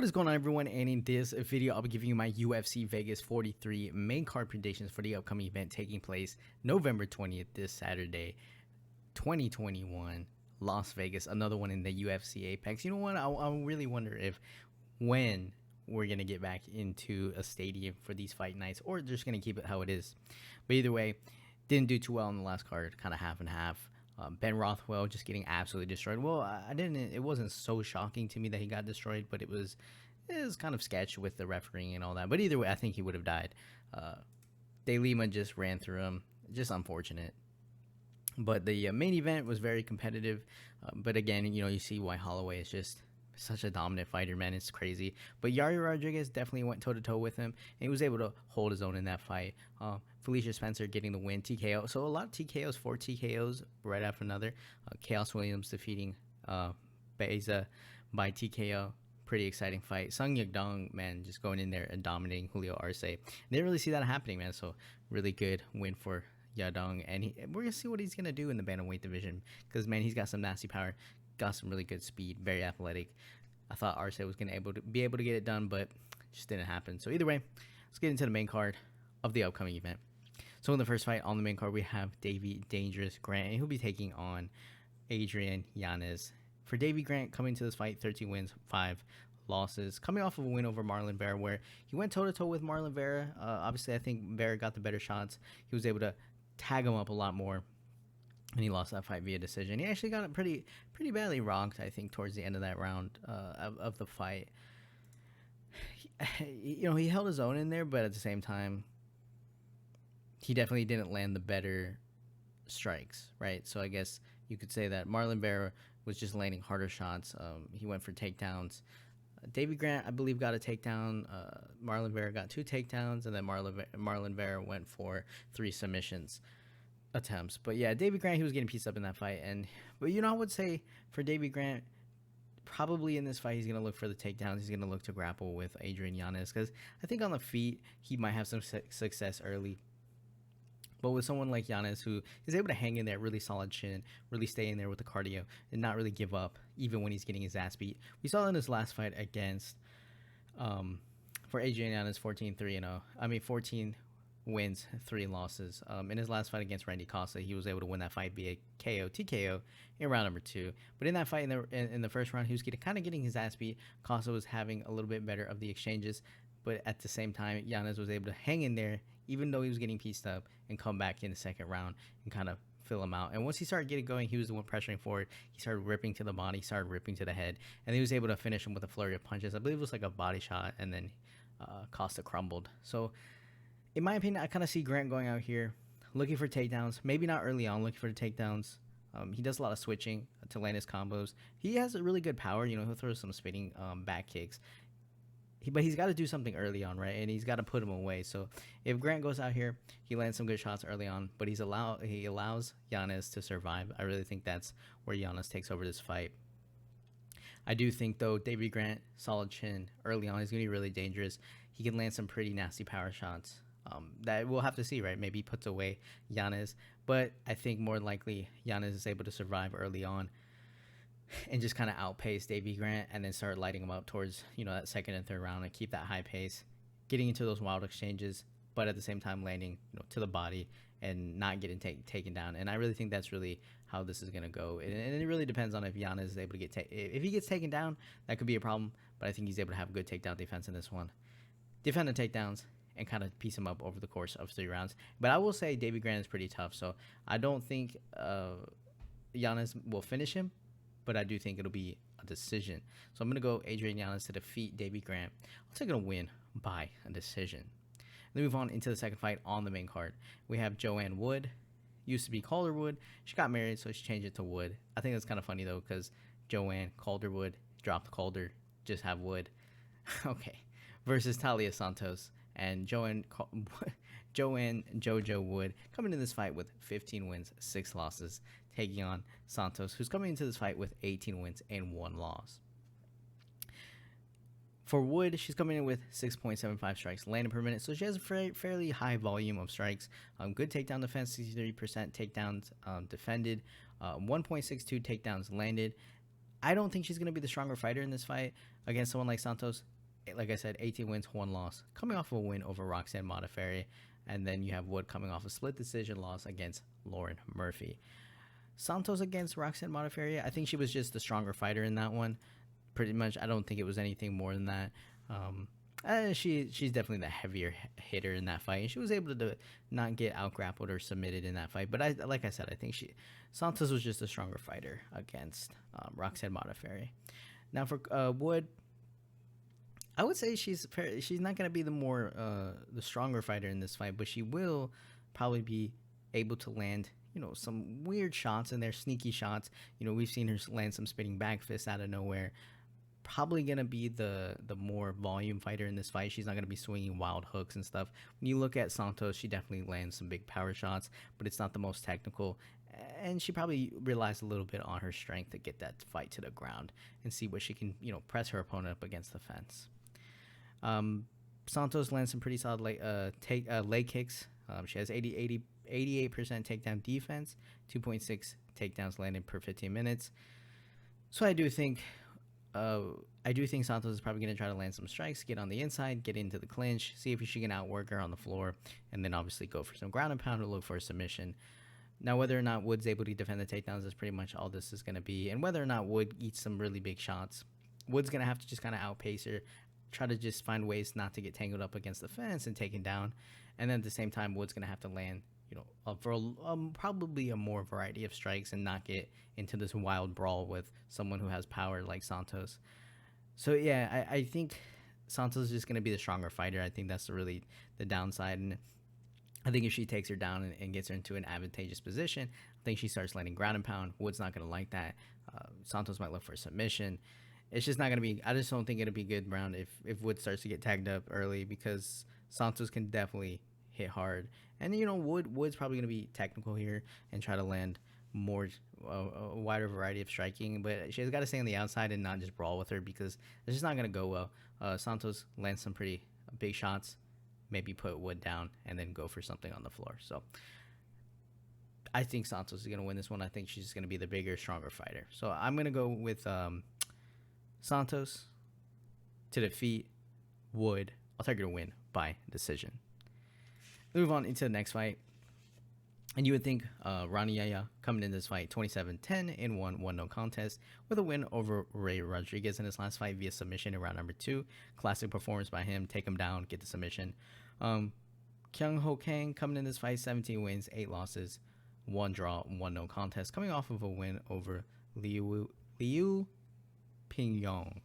What is going on, everyone? And in this video, I'll be giving you my UFC Vegas 43 main card predictions for the upcoming event taking place November 20th, this Saturday, 2021, Las Vegas. Another one in the UFC Apex. You know what? I really wonder when we're going to get back into a stadium for these fight nights, or just going to keep it how it is. But either way, didn't do too well in the last card, kind of half and half. Ben Rothwell just getting absolutely destroyed. Well, it wasn't so shocking to me that he got destroyed, but it was kind of sketch with the refereeing and all that. But either way, I think he would have died. De Lima just ran through him. Just unfortunate. But the main event was very competitive. But again, you see why Holloway is just such a dominant fighter, man. It's crazy. But Yaya Rodriguez definitely went toe-to-toe with him, and he was able to hold his own in that fight. Felicia Spencer getting the win, TKO. So a lot of TKOs, 4 TKOs right after another. Chaos Williams defeating Beza by TKO. Pretty exciting fight. Sung Yadong, man, just going in there and dominating Julio Arce. Didn't really see that happening, man. So really good win for Yadong, and we're gonna see what he's gonna do in the bantamweight division, because man, he's got some nasty power, got some really good speed, very athletic. I thought Arce was gonna be able to get it done, but just didn't happen. So either way, let's get into the main card of the upcoming event. So in the first fight on the main card, we have Davy Dangerous Grant, and he'll be taking on Adrian Yanez. For Davy Grant, coming to this fight, 13 wins, 5 losses, coming off of a win over Marlon Vera, where he went toe-to-toe with Marlon Vera. Obviously, I think Vera got the better shots. He was able to tag him up a lot more, and he lost that fight via decision. He actually got it pretty badly rocked, I think, towards the end of that round of the fight. He held his own in there, but at the same time, he definitely didn't land the better strikes, right? So I guess you could say that Marlon Vera was just landing harder shots. He went for takedowns. Davy Grant, I believe, got a takedown. Marlon Vera got 2 takedowns, and then Marlon Vera went for 3 submissions attempts. But yeah, Davy Grant, he was getting pieced up in that fight. But I would say for Davy Grant, probably in this fight, he's going to look for the takedowns. He's going to look to grapple with Adrian Yanez, because I think on the feet, he might have some success early. But with someone like Yanez, who is able to hang in there, really solid chin, really stay in there with the cardio, and not really give up, even when he's getting his ass beat. We saw in his last fight against, for Adrian Yanez, 14-3-0. 14 wins, 3 losses. In his last fight against Randy Costa, he was able to win that fight via TKO in round number 2. But in that fight, in the first round, he was kind of getting his ass beat. Costa was having a little bit better of the exchanges. But at the same time, Yanez was able to hang in there, even though he was getting pieced up, and come back in the second round and kind of fill him out. And once he started getting going, he was the one pressuring forward. He started ripping to the body, started ripping to the head, and he was able to finish him with a flurry of punches. I believe it was like a body shot, and then Costa crumbled. So in my opinion, I kind of see Grant going out here looking for takedowns. Maybe not early on looking for the takedowns. He does a lot of switching to land his combos. He has a really good power. He'll throw some spinning back kicks. But he's got to do something early on, right? And he's got to put him away. So if Grant goes out here, he lands some good shots early on, but he allows Yanez to survive. I really think that's where Yanez takes over this fight. I do think, though, Davy Grant, solid chin early on. He's going to be really dangerous. He can land some pretty nasty power shots. That we'll have to see, right? Maybe he puts away Yanez. But I think more likely Yanez is able to survive early on and just kind of outpace Davy Grant, and then start lighting him up towards that second and third round, and keep that high pace, getting into those wild exchanges, but at the same time landing to the body and not getting taken down. And I really think that's really how this is going to go. And it really depends on if Yanez is able to get if he gets taken down, that could be a problem. But I think he's able to have a good takedown defense in this one. Defend the takedowns and kind of piece him up over the course of 3 rounds. But I will say Davy Grant is pretty tough, so I don't think Yanez will finish him. But I do think it'll be a decision. So I'm going to go Adrian Yanez to defeat Davy Grant. I'll take it a win by a decision. Then move on into the second fight on the main card. We have Joanne Wood. Used to be Calderwood. She got married, so she changed it to Wood. I think that's kind of funny, though, because Joanne, Calderwood, dropped Calder, just have Wood. Okay. Versus Talia Santos. And Joanne Jojo Wood coming into this fight with 15 wins, 6 losses, taking on Santos, who's coming into this fight with 18 wins and 1 loss. For Wood, she's coming in with 6.75 strikes landed per minute, so she has a fairly high volume of strikes. Good takedown defense, 63% takedowns defended, 1.62 takedowns landed. I don't think she's going to be the stronger fighter in this fight against someone like Santos. like I said, 18 wins, 1 loss, coming off a win over Roxanne Modafferi. And then you have Wood coming off a split decision loss against Lauren Murphy. Santos against Roxanne Modafferi, I think she was just the stronger fighter in that one. Pretty much, I don't think it was anything more than that. She's definitely the heavier hitter in that fight, and she was able to not get out grappled or submitted in that fight. But like I said, I think Santos was just a stronger fighter against Roxanne Modafferi. Now for Wood, I would say she's not going to be the stronger fighter in this fight, but she will probably be able to land some weird shots in there, sneaky shots. We've seen her land some spinning back fists out of nowhere. Probably going to be the more volume fighter in this fight. She's not going to be swinging wild hooks and stuff. When you look at Santos, she definitely lands some big power shots, but it's not the most technical. And she probably relies a little bit on her strength to get that fight to the ground and see what she can, press her opponent up against the fence. Santos lands some pretty solid leg kicks. She has 88% takedown defense, 2.6 takedowns landed per 15 minutes. So I do think Santos is probably going to try to land some strikes, get on the inside, get into the clinch, see if she can outwork her on the floor, and then obviously go for some ground and pound or look for a submission. Now, whether or not Wood's able to defend the takedowns is pretty much all this is going to be, and whether or not Wood eats some really big shots, Wood's going to have to just kind of outpace her, try to just find ways not to get tangled up against the fence and taken down. And then at the same time, Wood's going to have to land, for probably a more variety of strikes and not get into this wild brawl with someone who has power like Santos. So, yeah, I think Santos is just going to be the stronger fighter. I think that's really the downside. And I think if she takes her down and gets her into an advantageous position, I think she starts landing ground and pound. Wood's not going to like that. Santos might look for a submission. It's just not going to be – I just don't think it'll be a good round if Wood starts to get tagged up early, because Santos can definitely hit hard. And, Wood's probably going to be technical here and try to land more a wider variety of striking. But she's got to stay on the outside and not just brawl with her, because it's just not going to go well. Santos lands some pretty big shots, maybe put Wood down, and then go for something on the floor. So I think Santos is going to win this one. I think she's going to be the bigger, stronger fighter. So I'm going to go with Santos to defeat Wood. I'll take her to win by decision. Move on into the next fight. And you would think Ronnie Yaya coming in this fight 27-10 in 1 no contest with a win over Ray Rodriguez in his last fight via submission in round number 2. Classic performance by him. Take him down, get the submission. Kang coming in this fight 17 wins, 8 losses, 1 draw, 1 no contest, coming off of a win over Liu Pingyong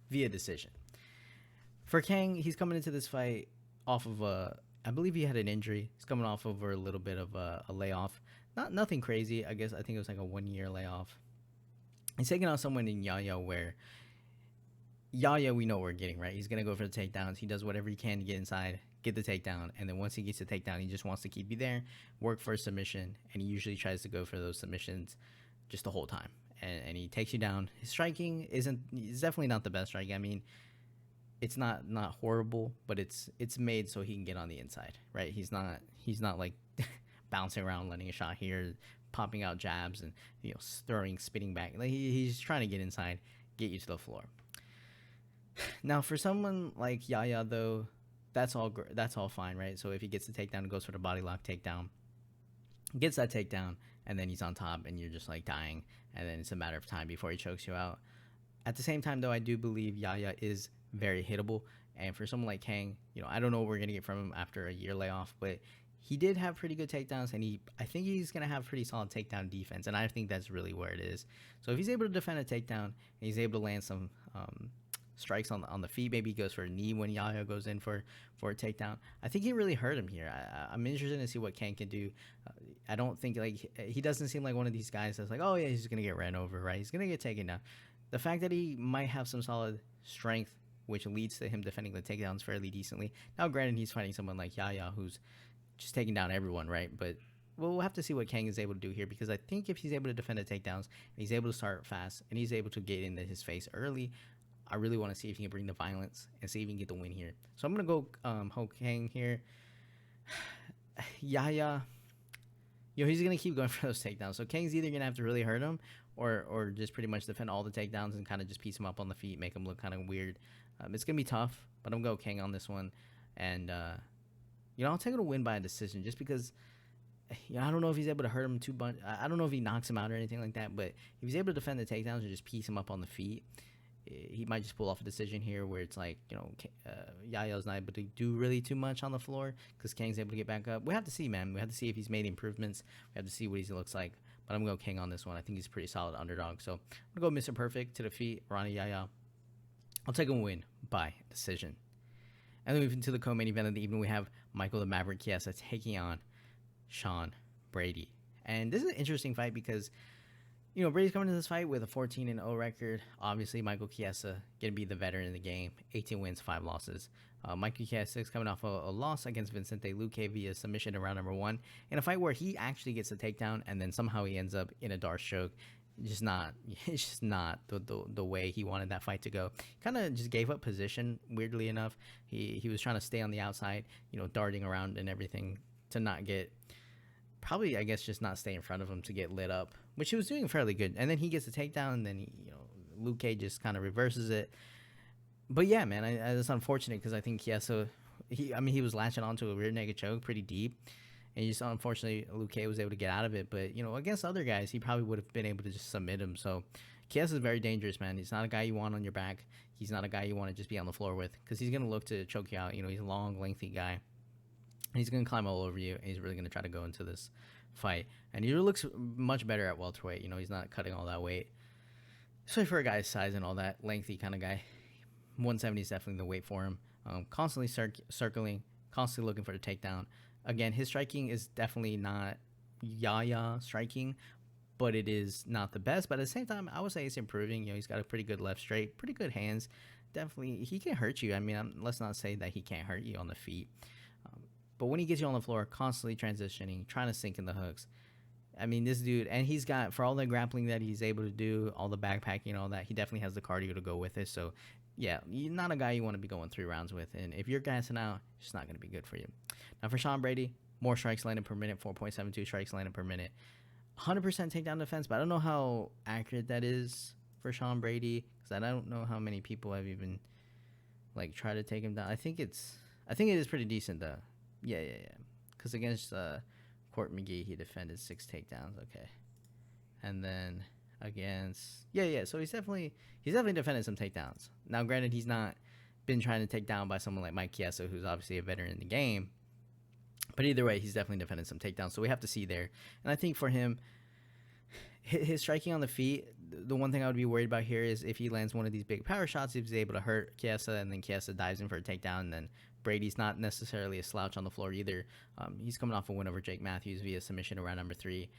via decision. For Kang, he's coming into this fight off of I believe he had an injury. He's coming off over a little bit of a layoff. Nothing crazy. I think it was like a 1-year layoff. He's taking on someone in Yaya, where Yaya, we know what we're getting, right? He's going to go for the takedowns. He does whatever he can to get inside, get the takedown, and then once he gets the takedown, he just wants to keep you there, work for a submission, and he usually tries to go for those submissions just the whole time. And he takes you down. His striking is definitely not the best striking. I mean, it's not horrible, but it's made so he can get on the inside, right? He's not like bouncing around, letting a shot here, popping out jabs, and throwing, spitting back. Like he's trying to get inside, get you to the floor. Now, for someone like Yaya, though, that's all fine, right? So if he gets the takedown and goes for the body lock takedown, gets that takedown, and then he's on top, and you're just like dying, and then it's a matter of time before he chokes you out. At the same time, though, I do believe Yaya is very hittable, and for someone like Kang, I don't know what we're gonna get from him after a year layoff, but he did have pretty good takedowns, and I think he's gonna have pretty solid takedown defense, and I think that's really where it is. So if he's able to defend a takedown, and he's able to land some strikes on the feet, maybe he goes for a knee when Yaya goes in for a takedown, I think he really hurt him here. I'm interested to see what Kang can do. I don't think, he doesn't seem like one of these guys that's like, oh yeah, he's gonna get ran over, right? He's gonna get taken down. The fact that he might have some solid strength, which leads to him defending the takedowns fairly decently. Now, granted, he's fighting someone like Yaya, who's just taking down everyone, right? But we'll have to see what Kang is able to do here, because I think if he's able to defend the takedowns, and he's able to start fast, and he's able to get into his face early, I really want to see if he can bring the violence and see if he can get the win here. So I'm going to go Kang here. Yaya, he's going to keep going for those takedowns. So Kang's either going to have to really hurt him, or just pretty much defend all the takedowns and kind of just piece him up on the feet, make him look kind of weird. It's gonna be tough, but I'm gonna go Kang on this one, and I'll take it a win by a decision just because. I don't know if he's able to hurt him too much. I don't know if he knocks him out or anything like that, but if he's able to defend the takedowns and just piece him up on the feet, he might just pull off a decision here where it's like, Yaya's not able to do really too much on the floor because Kang's able to get back up. We have to see, man. We have to see if he's made improvements. We have to see what he looks like. But I'm going to go Kang on this one. I think he's a pretty solid underdog. So I'm going to go Mr. Perfect to defeat Ronnie Yaya. I'll take a win by decision. And then moving to the co-main event of the evening, we have Michael the Maverick Chiesa taking on Sean Brady. And this is an interesting fight because, Brady's coming to this fight with a 14-0 record. Obviously, Michael Chiesa going to be the veteran in the game. 18 wins, 5 losses. Michael Chiesa is coming off a loss against Vicente Luque via submission in round number 1 in a fight where he actually gets a takedown and then somehow he ends up in a Darce choke. It's just not the way he wanted that fight to go. Kind of just gave up position, weirdly enough. He was trying to stay on the outside, darting around and everything to not get, probably, I guess, just not stay in front of him to get lit up, which he was doing fairly good. And then he gets a takedown, and then Luque just kind of reverses it. But yeah, man, it's unfortunate because I think Chiesa, he was latching onto a rear naked choke pretty deep. And just unfortunately, Luque was able to get out of it. But, against other guys, he probably would have been able to just submit him. So Chiesa is very dangerous, man. He's not a guy you want on your back. He's not a guy you want to just be on the floor with because he's going to look to choke you out. He's a long, lengthy guy. He's going to climb all over you, and he's really going to try to go into this fight. And he looks much better at welterweight. He's not cutting all that weight. Especially for a guy's size and all that, lengthy kind of guy. 170 is definitely the weight for him. Constantly circling, constantly looking for the takedown. Again, his striking is definitely not Yaya striking, but it is not the best. But at the same time, I would say it's improving. He's got a pretty good left straight, pretty good hands. Definitely, he can hurt you. I mean, let's not say that he can't hurt you on the feet. But when he gets you on the floor, constantly transitioning, trying to sink in the hooks. I mean, this dude, and he's got, for all the grappling that he's able to do, all the backpacking, all that, he definitely has the cardio to go with it. So, yeah, you're not a guy you want to be going 3 rounds with. And if you're gassing out, it's just not going to be good for you. Now, for Sean Brady, more strikes landed per minute, 4.72 strikes landed per minute. 100% takedown defense, but I don't know how accurate that is for Sean Brady because I don't know how many people have even, tried to take him down. I think it is pretty decent, though. Yeah. Because against Court McGee, he defended 6 takedowns. Okay, and then against so he's definitely defended some takedowns. Now, granted, he's not been trying to take down by someone like Mike Chiesa, who's obviously a veteran in the game. But either way, he's definitely defended some takedowns. So we have to see there. And I think for him, his striking on the feet, the one thing I would be worried about here is if he lands one of these big power shots, if he's able to hurt Chiesa, and then Chiesa dives in for a takedown, and then Brady's not necessarily a slouch on the floor either. He's coming off a win over Jake Matthews via submission in round number 3.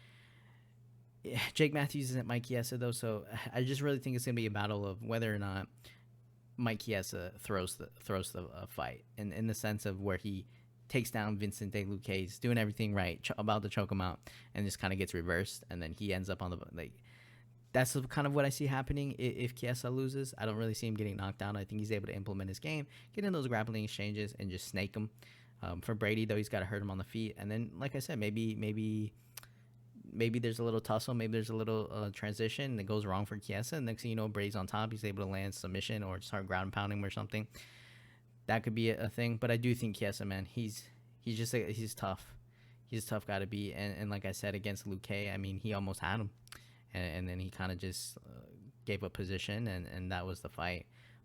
Yeah, Jake Matthews isn't Mike Chiesa, though, so I just really think it's going to be a battle of whether or not Mike Chiesa throws the fight, in the sense of where he takes down Vicente Luque, he's doing everything right, about to choke him out, and just kind of gets reversed, and then he ends up on the that's kind of what I see happening if Chiesa loses. I don't really see him getting knocked down. I think he's able to implement his game, get in those grappling exchanges, and just snake him. For Brady, though, he's got to hurt him on the feet, and then, like I said, maybe there's a little tussle, maybe there's a little transition that goes wrong for Chiesa, and next thing you know, Brady's on top, he's able to land submission or start ground pounding him or something. That could be a thing, but I do think Chiesa, man, he's tough. He's a tough guy to beat, and like I said, against Luque, I mean, he almost had him, and then he kind of just gave up position, and that was the fight.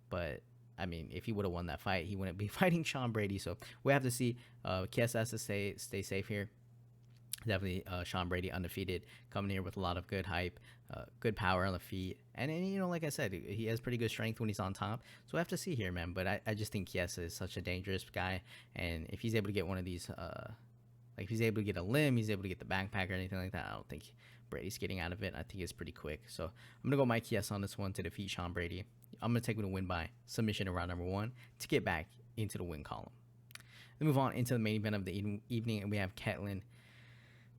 But I mean, if he would have won that fight, he wouldn't be fighting Sean Brady. So we have to see. Chiesa has to stay safe here. Definitely Sean Brady undefeated, coming here with a lot of good hype, good power on the feet. And like I said, he has pretty good strength when he's on top. So we have to see here, man. But I just think Chiesa is such a dangerous guy. And if he's able to get one of these, if he's able to get a limb, he's able to get the backpack or anything like that, I don't think Brady's getting out of it. I think it's pretty quick. So I'm going to go Mike Chiesa on this one to defeat Sean Brady. I'm going to take him to win by submission in round number 1 to get back into the win column. Then move on into the main event of the evening, and we have Ketlin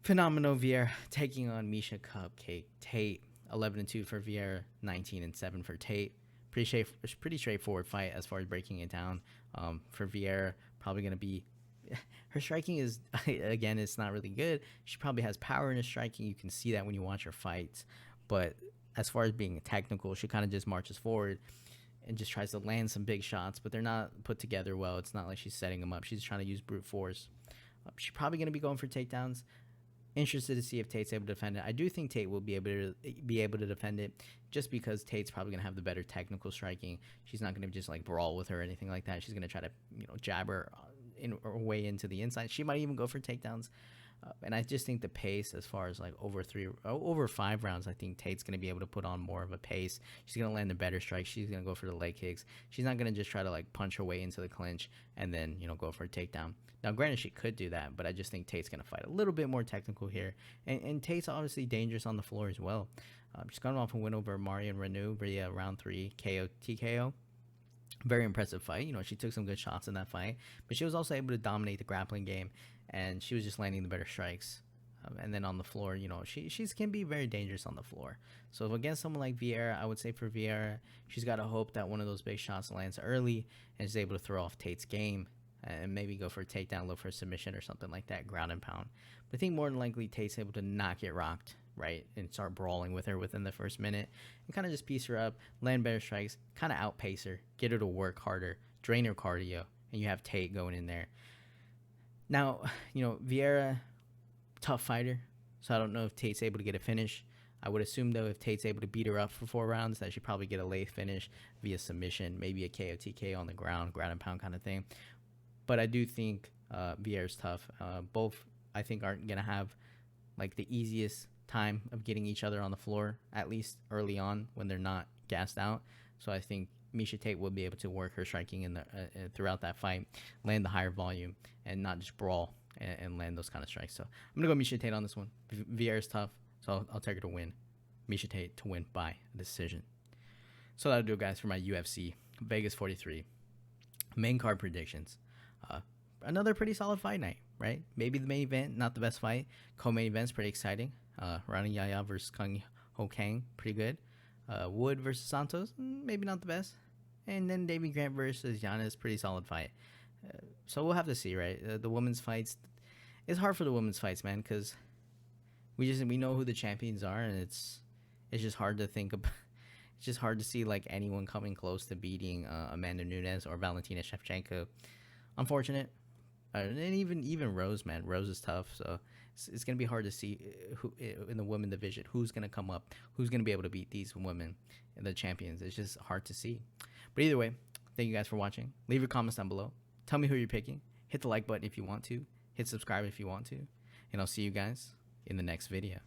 Phenomenal Vieira taking on Miesha Cupcake Tate. 11-2 for Vieira, 19-7 for Tate. Pretty straightforward fight as far as breaking it down. For Vieira, probably going to be, her striking is, again, it's not really good. She probably has power in her striking. You can see that when you watch her fights. But as far as being technical, she kind of just marches forward and just tries to land some big shots, but they're not put together well. It's not like she's setting them up. She's trying to use brute force. She's probably going to be going for takedowns. Interested to see if Tate's able to defend it. I do think Tate will be able to defend it, just because Tate's probably going to have the better technical striking. She's not going to just like brawl with her or anything like that. She's going to try to, jab her in her way into the inside. She might even go for takedowns. And I just think the pace, as far as like over 5 rounds, I think Tate's going to be able to put on more of a pace. She's going to land the better strikes. She's going to go for the leg kicks. She's not going to just try to like punch her way into the clinch and then, go for a takedown. Now, granted, she could do that, but I just think Tate's going to fight a little bit more technical here. And Tate's obviously dangerous on the floor as well. She's coming off a win over Marion Reneau via round 3 KO TKO. Very impressive fight. She took some good shots in that fight, but she was also able to dominate the grappling game, and she was just landing the better strikes. And then on the floor, she can be very dangerous on the floor. So against someone like Vieira, I would say for Vieira, she's got to hope that one of those big shots lands early and is able to throw off Tate's game and maybe go for a takedown, look for a submission or something like that, ground and pound. But I think more than likely Tate's able to not get rocked, right, and start brawling with her within the first minute and kind of just piece her up, land better strikes, kind of outpace her, get her to work harder, drain her cardio, and you have Tate going in there. Now, Vieira, tough fighter, so I don't know if Tate's able to get a finish. I would assume, though, if Tate's able to beat her up for 4 rounds, that she'd probably get a late finish via submission, maybe a KO TKO on the ground and pound kind of thing. But I do think Vieira's tough. Both, I think, aren't going to have like the easiest time of getting each other on the floor, at least early on when they're not gassed out. So I think Miesha Tate will be able to work her striking in the throughout that fight, land the higher volume, and not just brawl and land those kind of strikes. So I'm going to go Miesha Tate on this one. Vieira's tough, so I'll take her to win. Miesha Tate to win by decision. So that'll do it, guys, for my UFC Vegas 43 main card predictions. Another pretty solid fight night, right? Maybe the main event, not the best fight. Co-main event's pretty exciting. Ronnie Yaya versus Kang, pretty good. Wood versus Santos, maybe not the best. And then Davey Grant versus Yana is pretty solid fight. So we'll have to see, right? The women's fights, it's hard for the women's fights, man, because we know who the champions are, and it's just hard to think about. It's just hard to see like anyone coming close to beating Amanda Nunes or Valentina Shevchenko. Unfortunate. And even Rose, man. Rose is tough, so it's going to be hard to see who in the women division, who's going to come up, who's going to be able to beat these women, the champions. It's just hard to see. But either way, thank you guys for watching. Leave your comments down below. Tell me who you're picking. Hit the like button if you want to. Hit subscribe if you want to. And I'll see you guys in the next video.